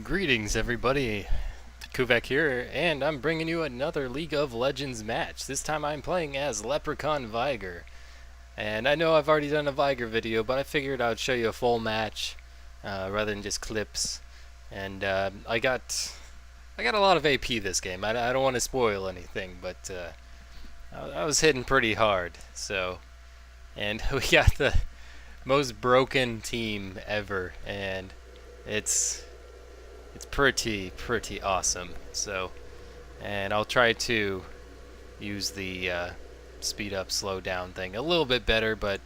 Greetings everybody, Kuvek here, and I'm bringing you another League of Legends match. This time I'm playing as Leprechaun Veigar. And I know I've already done a Veigar video, but I figured I would show you a full match rather than just clips. And I got a lot of AP this game. I don't want to spoil anything, but I was hitting pretty hard. And we got the most broken team ever, and it's pretty awesome. And I'll try to use the speed up, slow down thing a little bit better, but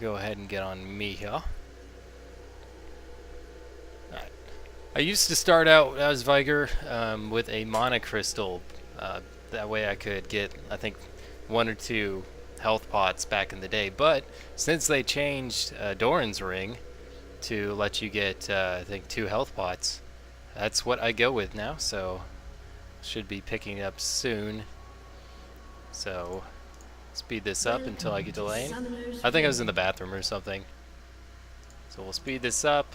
go ahead and get on me here. Alright. I used to start out as Veigar with a mana crystal. That way I could get, I think, 1 or 2 health pots back in the day. But since they changed Doran's ring to let you get, I think, 2 health pots, that's what I go with now, so should be picking up soon. So speed this up until I get to lane. I think I was in the bathroom or something. So we'll speed this up.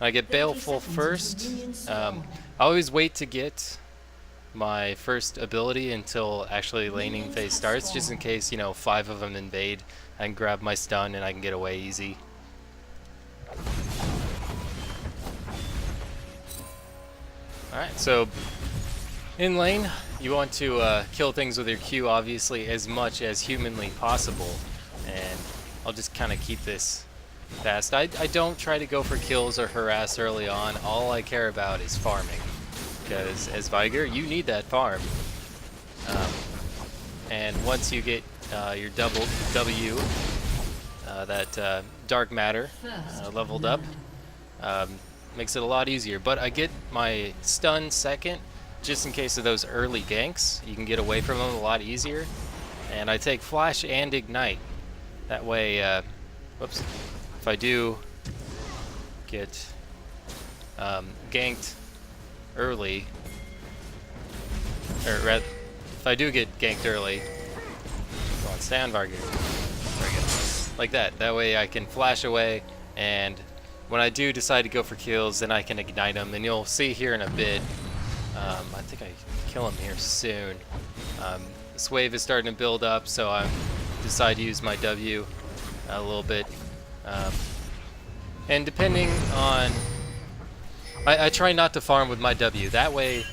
I get Baleful first. I always wait to get my first ability until actually laning phase starts, just in case, you know, 5 of them invade. I can grab my stun and I can get away easy. Alright, so in lane, you want to kill things with your Q, obviously, as much as humanly possible. And I'll just kind of keep this fast. I don't try to go for kills or harass early on. All I care about is farming. Because as Veigar, you need that farm. And once you get your double W, that dark matter leveled up, makes it a lot easier. But I get my stun second, just in case of those early ganks. You can get away from them a lot easier. And I take flash and ignite. That way, whoops, if I do get ganked early, or rather, if I do get ganked early, go on, stay on Veigar. Very good. Like that. That way I can flash away, and when I do decide to go for kills, then I can ignite them, and you'll see here in a bit. I think I kill him here soon. This wave is starting to build up, so I decide to use my W a little bit. And depending on... I try not to farm with my W. That way,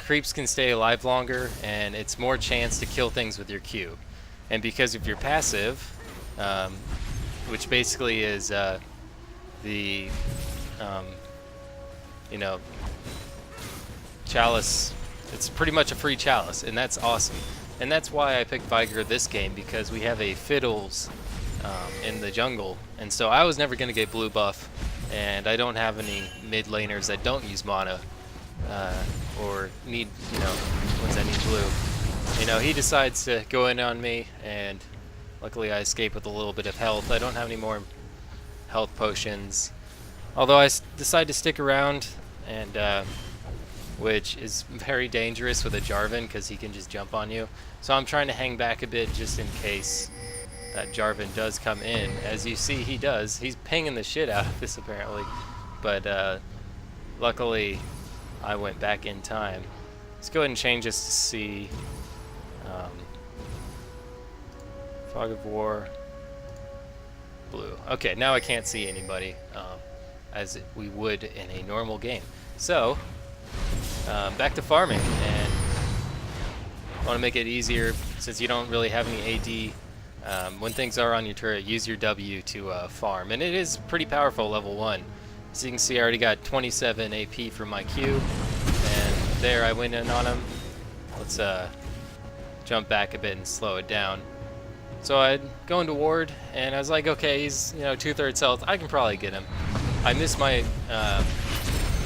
creeps can stay alive longer, and it's more chance to kill things with your Q. And because of your passive, which basically is... the you know, chalice, it's pretty much a free chalice, and that's awesome. And that's why I picked Veigar this game, because we have a Fiddles in the jungle, and so I was never going to get blue buff, and I don't have any mid laners that don't use mana or need, you know, ones that need blue. You know, he decides to go in on me, and luckily I escape with a little bit of health. I don't have any more health potions, although I decide to stick around, and which is very dangerous with a Jarvan because he can just jump on you. So I'm trying to hang back a bit just in case that Jarvan does come in. As you see, he does. He's pinging the shit out of this apparently, but luckily I went back in time. Let's go ahead and change this to see Fog of War. Blue. Okay, now I can't see anybody as we would in a normal game. So, back to farming, and I want to make it easier since you don't really have any AD. When things are on your turret, use your W to farm, and it is pretty powerful level 1. As you can see, I already got 27 AP for my Q, and there I went in on him. Let's jump back a bit and slow it down. So I'd go into ward, and I was like, okay, he's, you know, 2/3 health. I can probably get him. I missed my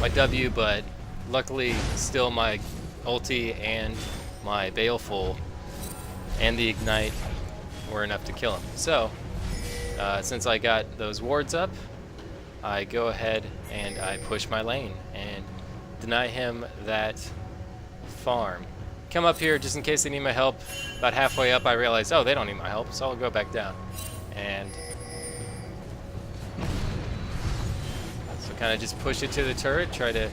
my W, but luckily still my ulti and my Baleful and the ignite were enough to kill him. So since I got those wards up, I go ahead and I push my lane and deny him that farm. Come up here just in case they need my help. About halfway up I realize, oh, they don't need my help, so I'll go back down. And kind of just push it to the turret, try to...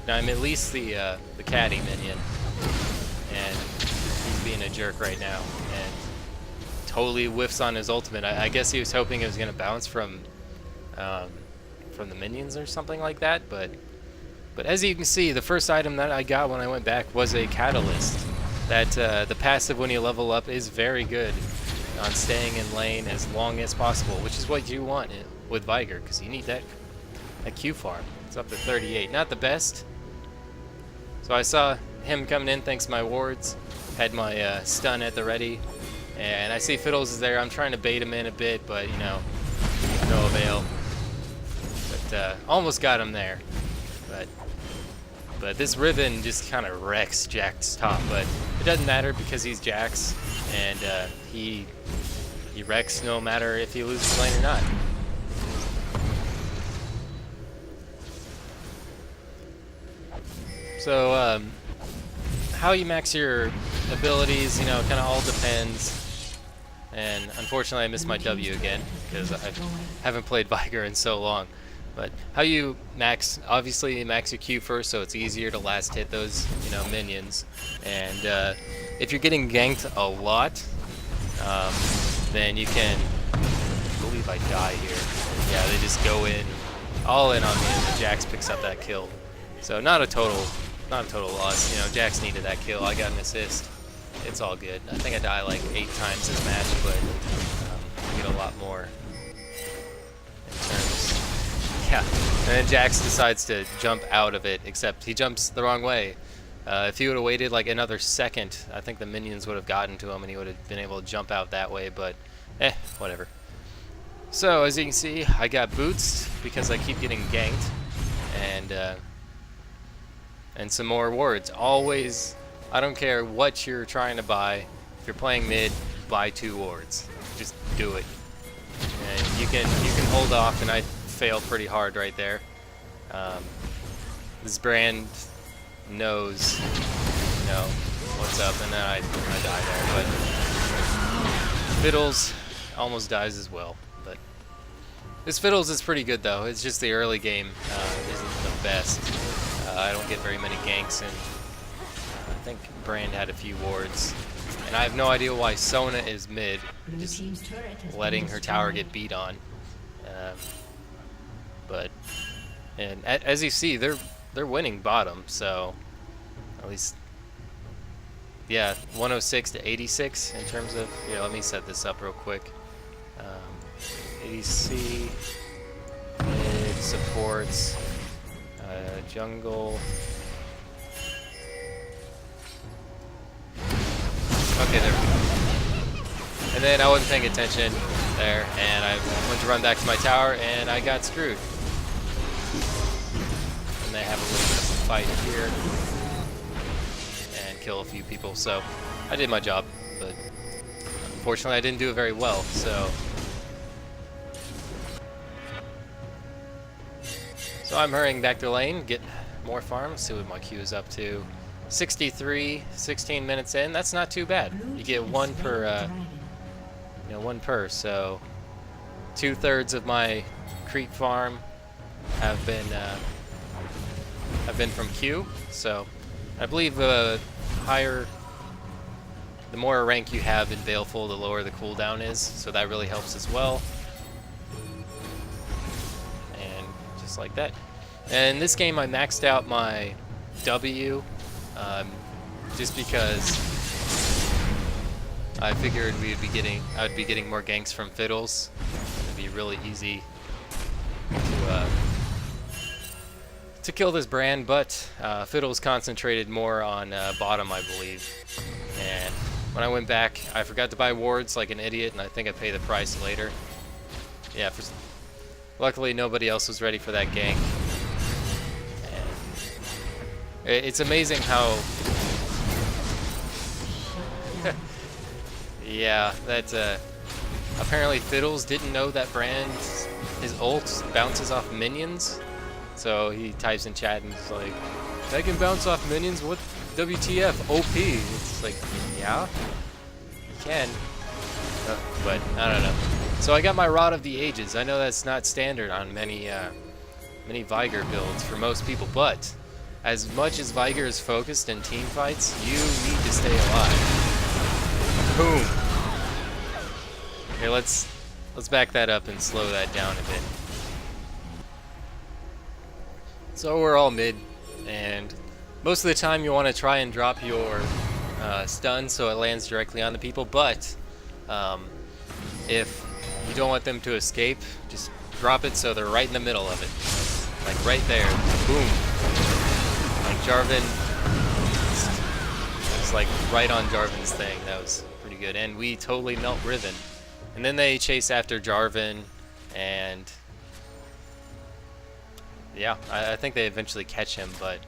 Now I'm at least the caddy minion, and he's being a jerk right now, and totally whiffs on his ultimate. I guess he was hoping it was going to bounce from the minions or something like that, but as you can see, the first item that I got when I went back was a catalyst. That the passive when you level up is very good on staying in lane as long as possible, which is what you want with Veigar, because you need that Q farm. It's up to 38. Not the best. So I saw him coming in thanks to my wards. Had my stun at the ready. And I see Fiddles is there. I'm trying to bait him in a bit, but, you know, no avail. But almost got him there. But this Riven just kind of wrecks Jack's top. But it doesn't matter because he's Jax. And he wrecks no matter if he loses lane or not. So, how you max your abilities, you know, kind of all depends. And unfortunately, I missed my W again because I haven't played Veigar in so long. But how you max, obviously you max your Q first, so it's easier to last hit those, you know, minions. And if you're getting ganked a lot, then you can, I believe I die here. Yeah, they just go in, all in on me, and the Jax picks up that kill. So not a total loss. You know, Jax needed that kill. I got an assist. It's all good. I think I die like 8 times this match, but I get a lot more in terms. Yeah, and then Jax decides to jump out of it, except he jumps the wrong way. If he would have waited like another second, I think the minions would have gotten to him and he would have been able to jump out that way, but whatever. So, as you can see, I got boots because I keep getting ganked, and some more wards. Always, I don't care what you're trying to buy. If you're playing mid, buy 2 wards. Just do it. And you can hold off, and I fail pretty hard right there. This brand knows, you know, what's up, and then I die there. But Fiddles almost dies as well. But this Fiddles is pretty good though. It's just the early game isn't the best. I don't get very many ganks, and I think Brand had a few wards. And I have no idea why Sona is mid, just letting her tower get beat on. And as you see, they're winning bottom, so at least, yeah, 106 to 86 in terms of, here, let me set this up real quick. ADC, mid, supports, jungle. Okay, there we go. And then I wasn't paying attention there, and I went to run back to my tower, and I got screwed. And they have a little bit of a fight here, and kill a few people, so I did my job, but unfortunately I didn't do it very well, so... So I'm hurrying back to lane, get more farms, see what my Q is up to. 63, 16 minutes in, that's not too bad. You get one per, one per, so 2/3 of my creep farm have been from Q, so I believe the more rank you have in Baleful, the lower the cooldown is, so that really helps as well. And just like that. And this game I maxed out my W, just because I figured I would be getting more ganks from Fiddles. It'd be really easy to kill this brand, but Fiddles concentrated more on bottom, I believe. And when I went back, I forgot to buy wards like an idiot, and I think I pay the price later. Yeah, luckily nobody else was ready for that gank. And it's amazing how... yeah, that apparently Fiddles didn't know that brand, his ult bounces off minions. So he types in chat and he's like, I can bounce off minions, what WTF, OP. It's like, yeah, you can, but I don't know. So I got my Rod of the Ages. I know that's not standard on many many Veigar builds for most people, but as much as Veigar is focused in team fights, you need to stay alive. Boom. Here, let's back that up and slow that down a bit. So we're all mid, and most of the time you want to try and drop your stun so it lands directly on the people, but if you don't want them to escape, just drop it so they're right in the middle of it. Like right there. Boom. Like Jarvan. It's like right on Jarvan's thing. That was pretty good. And we totally melt Riven. And then they chase after Jarvan, and yeah, I think they eventually catch him, but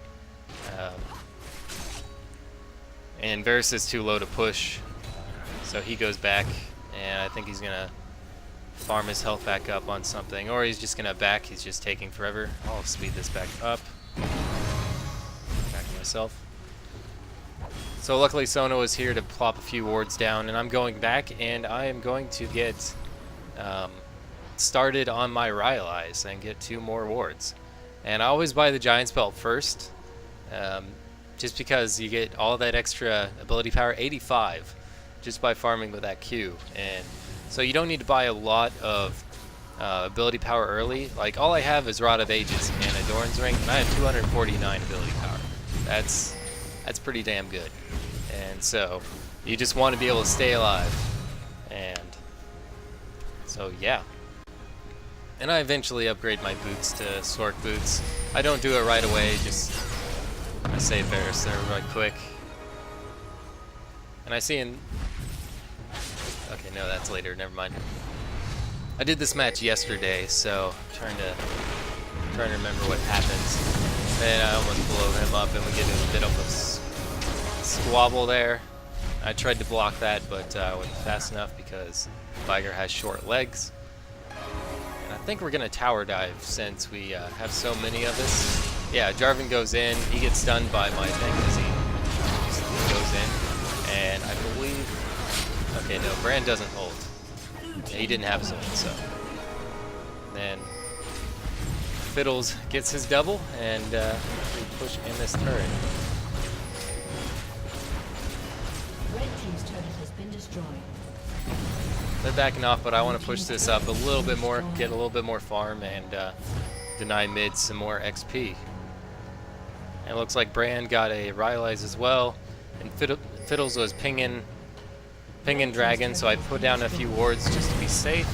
and Varus is too low to push, so he goes back, and I think he's gonna farm his health back up on something, or he's just gonna back. He's just taking forever. I'll speed this back up. Back myself. So luckily Sona was here to plop a few wards down, and I'm going back, and I am going to get started on my Rylai's and get 2 more wards. And I always buy the Giant's Belt first, just because you get all that extra ability power, 85, just by farming with that Q. And so you don't need to buy a lot of ability power early. Like, all I have is Rod of Ages and Adorn's Ring, and I have 249 ability power. That's pretty damn good. And so you just want to be able to stay alive. And so yeah. And I eventually upgrade my boots to Sork boots. I don't do it right away, just I save Varus there right quick. And I see in... Okay, no, that's later, never mind. I did this match yesterday, so I'm trying to remember what happens. And I almost blow him up, and we get in a bit of a squabble there. I tried to block that, but I wasn't fast enough because Veigar has short legs. And I think we're going to tower dive since we have so many of us. Yeah, Jarvan goes in. He gets stunned by my thing as he goes in. And I believe... Okay, no, Brand doesn't ult. Yeah, he didn't have his ult, so... Then Fiddles gets his double, and we push in this turret. Red team's turret has been destroyed. They're backing off, but I want to push this up a little bit more, get a little bit more farm, and deny mid some more XP. And it looks like Brand got a Rylai's as well, and Fiddles was pinging Dragon, so I put down a few wards just to be safe,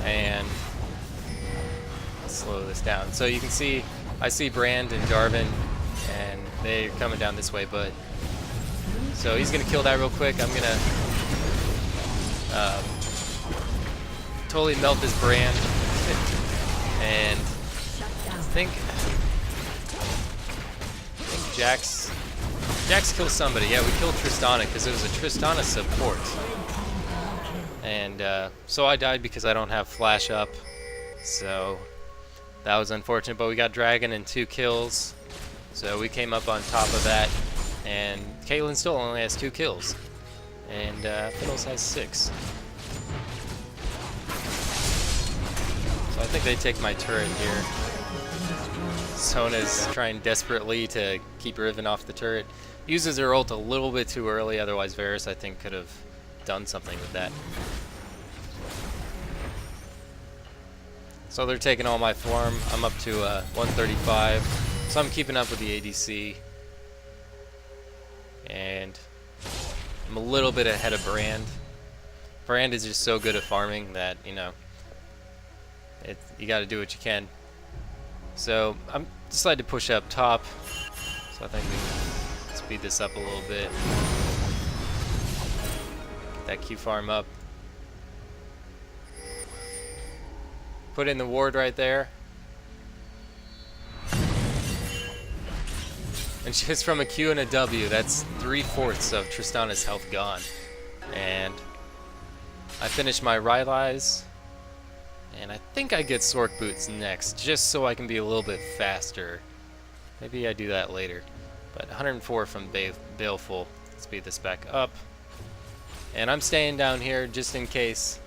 and let's slow this down. So you can see, I see Brand and Jarvan, and they're coming down this way, but so he's gonna kill that real quick. I'm gonna totally melt this Brand, and I think Jax kills somebody. Yeah, we killed Tristana because it was a Tristana support, and so I died because I don't have flash up, so that was unfortunate. But we got Dragon and 2 kills, so we came up on top of that, and Caitlyn still only has 2 kills, and Fiddles has 6. So I think they take my turret here. Sona's trying desperately to keep Riven off the turret. Uses her ult a little bit too early, otherwise Varus, I think, could have done something with that. So they're taking all my farm. I'm up to 135, so I'm keeping up with the ADC. And I'm a little bit ahead of Brand. Brand is just so good at farming that, you know, you got to do what you can. So I'm decided to push up top. So I think we can speed this up a little bit. Get that Q farm up. Put in the ward right there. And just from a Q and a W, that's 3/4 of Tristana's health gone. And I finish my Rylai's. And I think I get Sork Boots next, just so I can be a little bit faster. Maybe I do that later. But 104 from Baleful. Speed this back up. And I'm staying down here just in case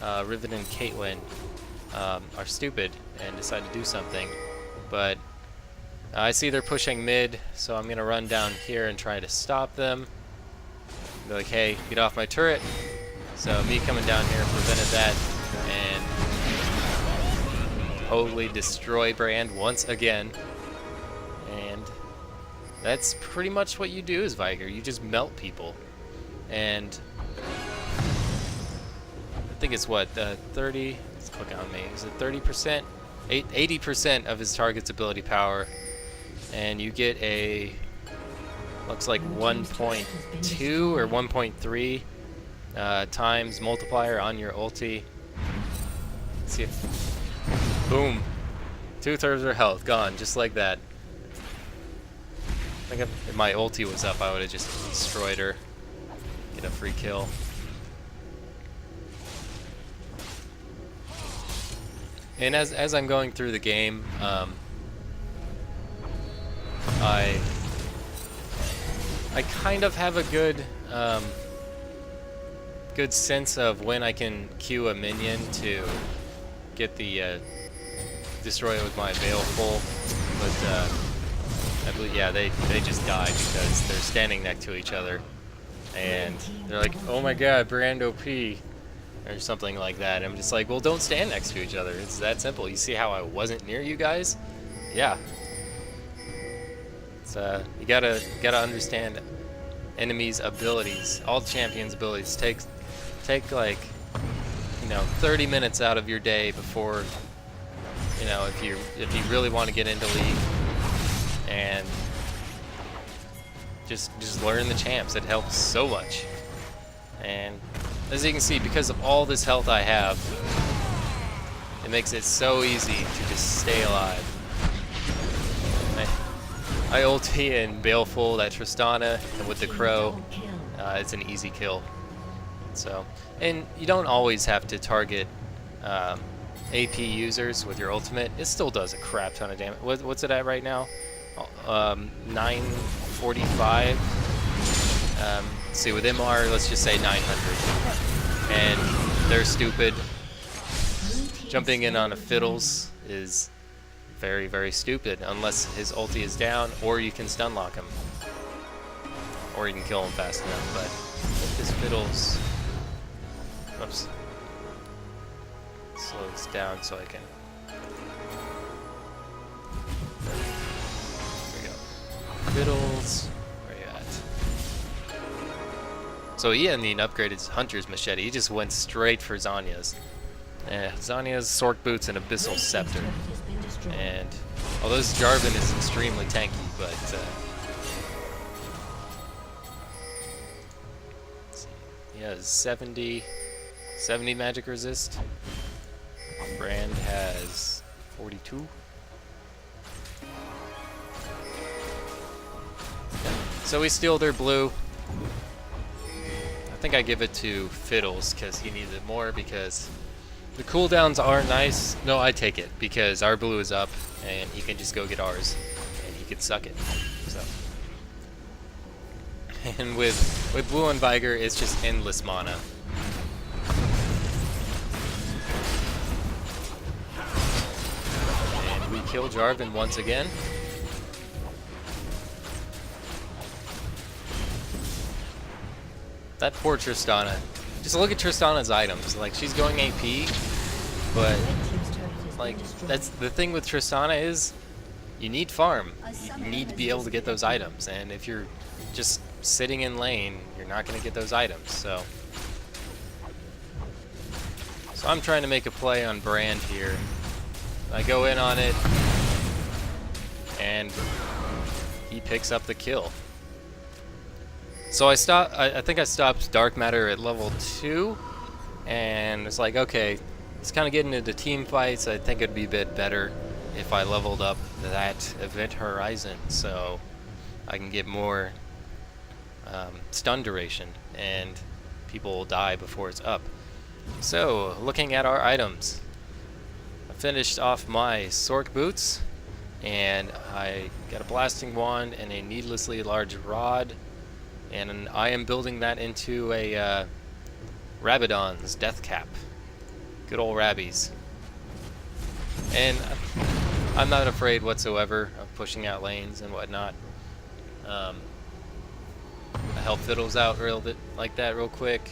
Riven and Caitlyn are stupid and decide to do something. But I see they're pushing mid, so I'm going to run down here and try to stop them. Be like, hey, get off my turret. So me coming down here prevented that, and totally destroy Brand once again. And that's pretty much what you do as Veigar. You just melt people. And I think it's what, 30, let's click on me. Is it 30%? 80% of his target's ability power. And you get a, looks like 1.2 or 1.3 times multiplier on your ulti. Let's see if, boom. 2/3 of her health gone, just like that. I think if my ulti was up, I would have just destroyed her. Get a free kill. And as I'm going through the game, I kind of have a good good sense of when I can queue a minion to get the destroy it with my Baleful, but I believe, yeah, they just died because they're standing next to each other, and they're like, oh my god, Brand OP, or something like that. And I'm just like, well, don't stand next to each other. It's that simple. You see how I wasn't near you guys? Yeah. It's you gotta understand enemies' abilities. All champions' abilities. Take like, 30 minutes out of your day before, if you really want to get into League, and just learn the champs. It helps so much. And as you can see, because of all this health I have, it makes it so easy to just stay alive. I ulti and Baleful that Tristana, and with the Crow, it's an easy kill. So, and you don't always have to target AP users with your ultimate. It still does a crap ton of damage. What's it at right now? 945. Let's see, with MR, let's just say 900. And they're stupid. Jumping in on a Fiddles is very, very stupid, unless his ulti is down, or you can stun lock him. Or you can kill him fast enough, but if his Fiddles... Oops. Slow this down so I can... There we go. Fiddles... Where you at? So he didn't even upgrade his Hunter's Machete, he just went straight for Zanya's. Zanya's, Sork Boots, and Abyssal Scepter. And although this Jarvan is extremely tanky, but let's see. He has 70 magic resist. Brand has 42. So we steal their blue. I think I give it to Fiddles because he needs it more, because the cooldowns are nice. No, I take it because our blue is up and he can just go get ours and he can suck it. So, and with blue and Veigar, it's just endless mana. And we kill Jarvan once again. That poor Tristana. Just look at Tristana's items. Like, she's going AP, but like, that's the thing with Tristana is you need farm. You need to be able to get those items, and if you're just sitting in lane, you're not going to get those items. So I'm trying to make a play on Brand here. I go in on it, and he picks up the kill. So I think I stopped Dark Matter at level 2, and it's like, okay, it's kind of getting into team fights. I think it'd be a bit better if I leveled up that Event Horizon so I can get more stun duration, and people will die before it's up. So, looking at our items, I finished off my Sork Boots, and I got a Blasting Wand and a needlessly large rod. And I am building that into a Rabadon's Death Cap. Good old Rabbies. And I'm not afraid whatsoever of pushing out lanes and whatnot. I help Fiddles out real bit like that real quick.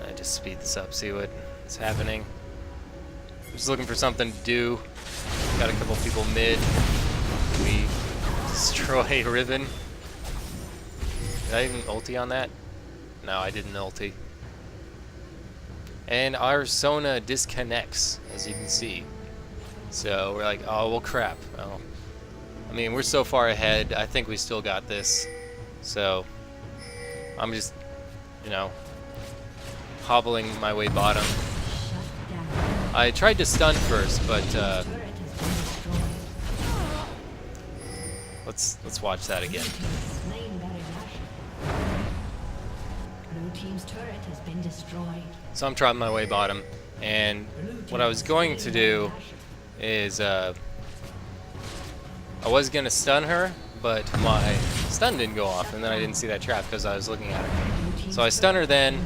I just speed this up, see what's happening. Just looking for something to do. Got a couple people mid. We destroy Riven. Did I even ulti on that? No, I didn't ulti. And our Sona disconnects, as you can see. So we're like, oh, well, crap. Well, I mean, we're so far ahead. I think we still got this. So I'm just, you know, hobbling my way bottom. I tried to stun first, but let's watch that again. Blue team's turret has been destroyed. So I'm trying my way bottom, and what I was going to do is I was gonna stun her, but my stun didn't go off, and then I didn't see that trap because I was looking at her. So I stun her then,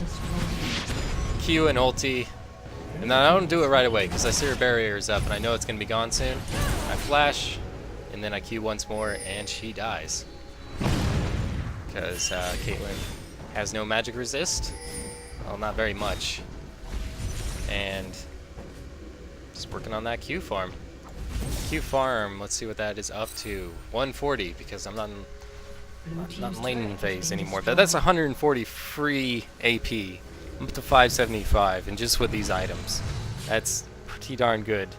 Q and ulti, and then I don't do it right away because I see her barriers up and I know it's gonna be gone soon. I flash, and then I Q once more, and she dies because Caitlyn has no magic resist. Well, not very much. And just working on that Q farm. Q farm, let's see what that is up to. 140, because I'm not in lane phase anymore. But that's 140 free AP. I'm up to 575, and just with these items. That's pretty darn good.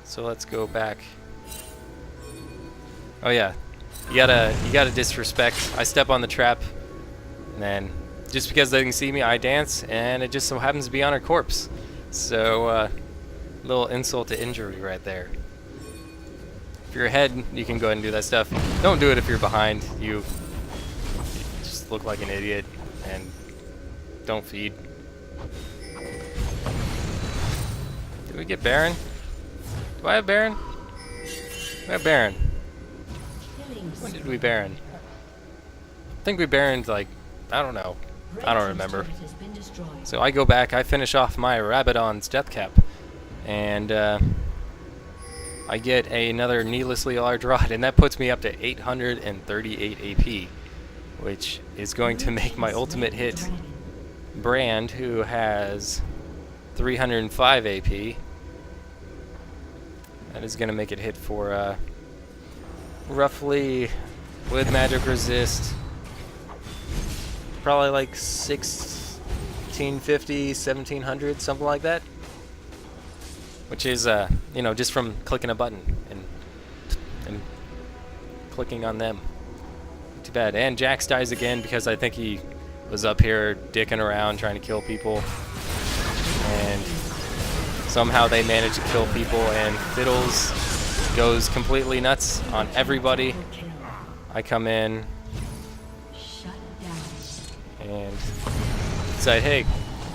So let's go back. Oh yeah. You gotta disrespect. I step on the trap, and then just because they can see me, I dance, and it just so happens to be on her corpse. So, little insult to injury right there. If you're ahead, you can go ahead and do that stuff. Don't do it if you're behind. You just look like an idiot, and don't feed. Did we get Baron? Do I have Baron? We have Baron. When did we Baron? I think we Baroned, like, I don't know. I don't remember. So I go back, I finish off my Rabadon's death cap, and I get another needlessly large rod, and that puts me up to 838 AP, which is going to make my ultimate hit Brand, who has 305 AP. That is going to make it hit for roughly, with magic resist, probably like 1650, 1700, something like that. Which is, you know, just from clicking a button and clicking on them. Too bad. And Jax dies again because I think he was up here dicking around trying to kill people. And somehow they managed to kill people, and Fiddles goes completely nuts on everybody. I come in and decide, hey,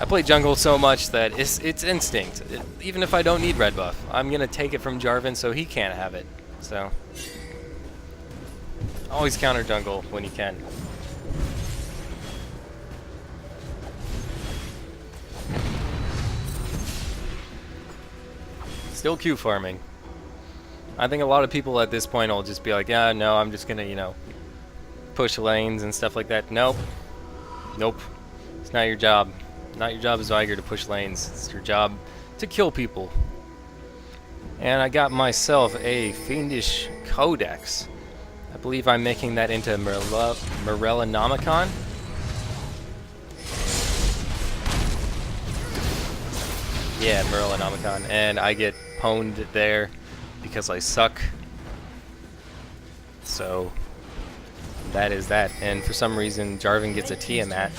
I play jungle so much that it's instinct. Even if I don't need red buff, I'm gonna take it from Jarvan so he can't have it. So always counter jungle when you can. Still Q farming. I think a lot of people at this point will just be like, yeah, no, I'm just gonna, you know, push lanes and stuff like that. Nope. Nope. It's not your job. Not your job as Veigar to push lanes. It's your job to kill people. And I got myself a Fiendish Codex. I believe I'm making that into Morellonomicon. Yeah, Morellonomicon. And I get pwned there because I suck. So that is that. And for some reason, Jarvan gets a Tiamat.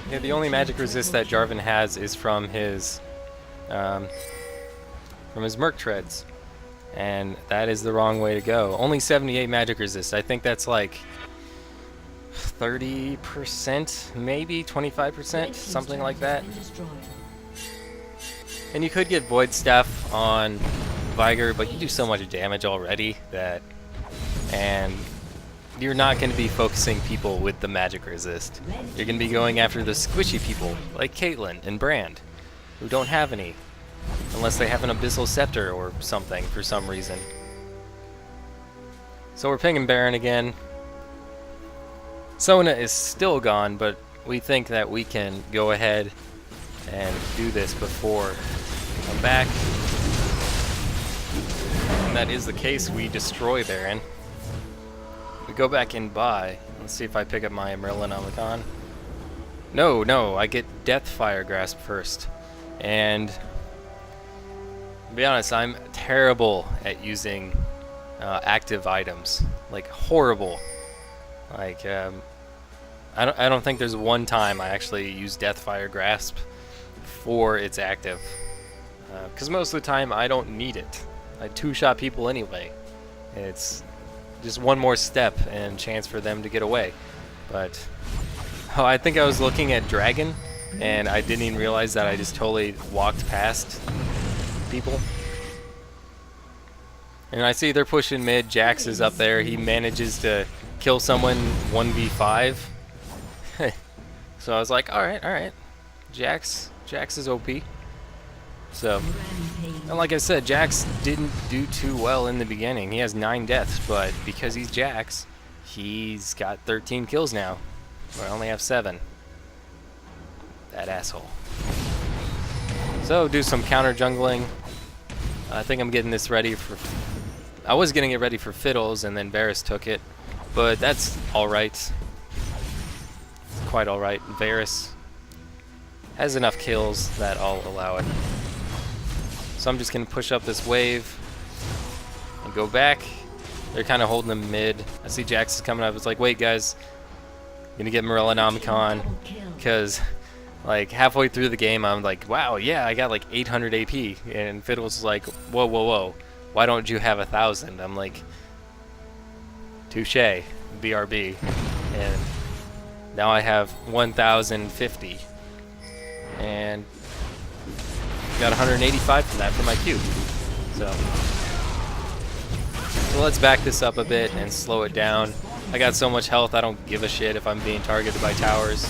Yeah, the only magic resist that Jarvan has is from his Merc Treads, and that is the wrong way to go. Only 78 magic resist. I think that's like 30%, maybe 25%, something like that. And you could get Void Staff on Veigar, but you do so much damage already that, and you're not going to be focusing people with the magic resist. You're going to be going after the squishy people like Caitlyn and Brand, who don't have any, unless they have an Abyssal Scepter or something for some reason. So we're pinging Baron again. Sona is still gone, but we think that we can go ahead and do this before we come back. And that is the case. We destroy Baron. We go back and buy. Let's see if I pick up my Merlinomicon. No, I get Deathfire Grasp first. And to be honest, I'm terrible at using active items. Like, horrible. Like, I don't think there's one time I actually use Deathfire Grasp for its active. Because most of the time I don't need it. I two-shot people anyway. It's just one more step and chance for them to get away. But I think I was looking at Dragon, and I didn't even realize that I just totally walked past people. And I see they're pushing mid. Jax is up there. He manages to kill someone 1v5. So I was like, alright. Jax is OP. So, and like I said, Jax didn't do too well in the beginning. He has 9 deaths, but because he's Jax, he's got 13 kills now. I only have 7. That asshole. So, do some counter jungling. I think I'm getting this ready for... I was getting it ready for Fiddles, and then Varus took it. But that's alright. Quite alright. Varus has enough kills that I'll allow it. So I'm just going to push up this wave and go back. They're kind of holding them mid. I see Jax is coming up. It's like, wait, guys. I'm going to get Merlinomicon. Because, like, halfway through the game, I'm like, wow, yeah, I got like 800 AP. And Fiddle's like, whoa. Why don't you have 1,000? I'm like, touche, BRB. And now I have 1,050. And got 185 from that for my Q. So let's back this up a bit and slow it down. I got so much health, I don't give a shit if I'm being targeted by towers.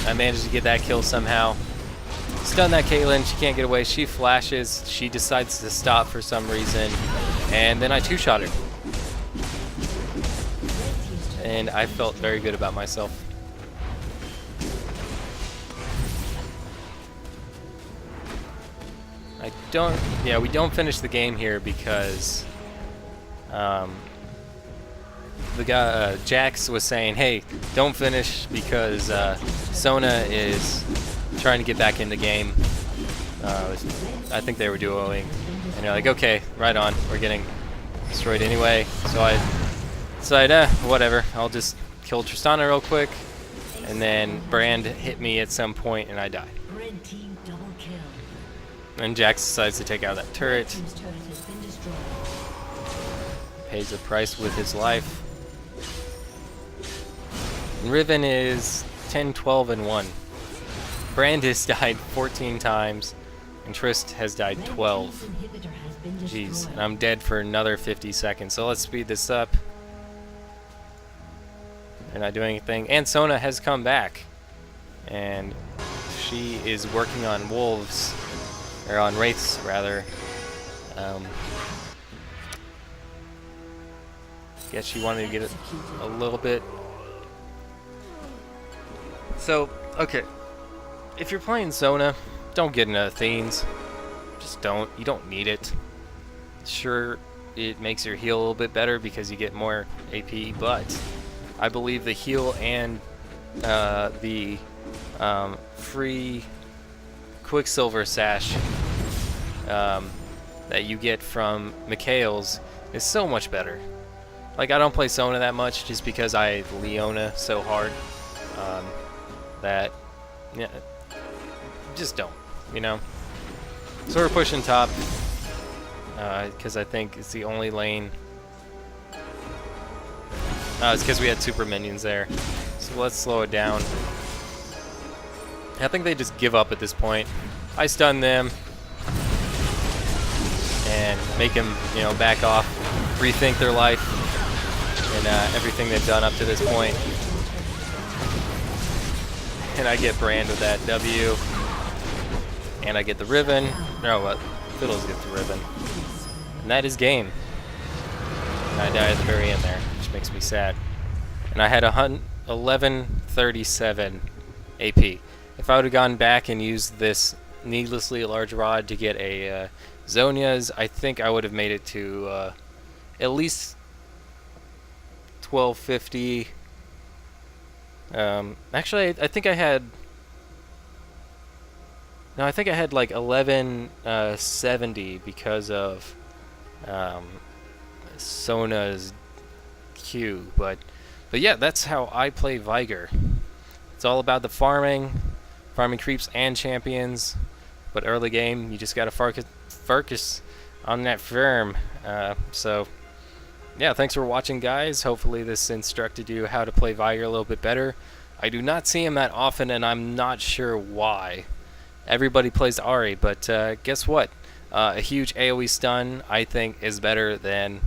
I managed to get that kill somehow. Stun that Caitlyn, she can't get away. She flashes, she decides to stop for some reason, and then I two-shot her. And I felt very good about myself. We don't finish the game here because the guy Jax was saying, hey, don't finish because Sona is trying to get back in the game. I think they were duoing, and they're like, okay, right on, we're getting destroyed anyway. So I decided, whatever, I'll just kill Tristana real quick, and then Brand hit me at some point and I die. And Jax decides to take out that turret. Pays a price with his life. And Riven is 10, 12, and 1. Brand has died 14 times, and Trist has died 12. Jeez, and I'm dead for another 50 seconds. So let's speed this up. They're not doing anything. And Sona has come back. And she is working on wolves. Or on wraiths, rather. Guess she wanted to get it a little bit. So, okay. If you're playing Sona, don't get into Athenes. Just don't. You don't need it. Sure, it makes your heal a little bit better because you get more AP, but I believe the heal and the free Quicksilver Sash that you get from Mikhail's is so much better. Like, I don't play Sona that much just because I Leona so hard that, yeah, just don't, you know? So we're pushing top because I think it's the only lane. It's because we had super minions there. So let's slow it down. I think they just give up at this point. I stun them and make them, back off, rethink their life. in everything they've done up to this point. And I get Brand with that W. And I get the Riven. No, what? Fiddles get the Riven. And that is game. And I die at the very end there, which makes me sad. And I had 1137 AP. If I would have gone back and used this needlessly large rod to get a Zonia's, I think I would have made it to at least 1250. Actually, I think I had... No, I think I had like 1170 because of Sona's Q. But yeah, that's how I play Veigar. It's all about the farming creeps and champions. But early game, you just gotta focus on that farm. So yeah, thanks for watching, guys. Hopefully this instructed you how to play Veigar a little bit better. I do not see him that often, and I'm not sure why. Everybody plays Ahri, but guess what? A huge AoE stun, I think, is better than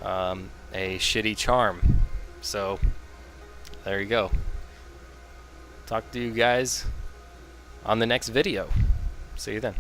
a shitty charm. So, there you go. Talk to you guys on the next video. See you then.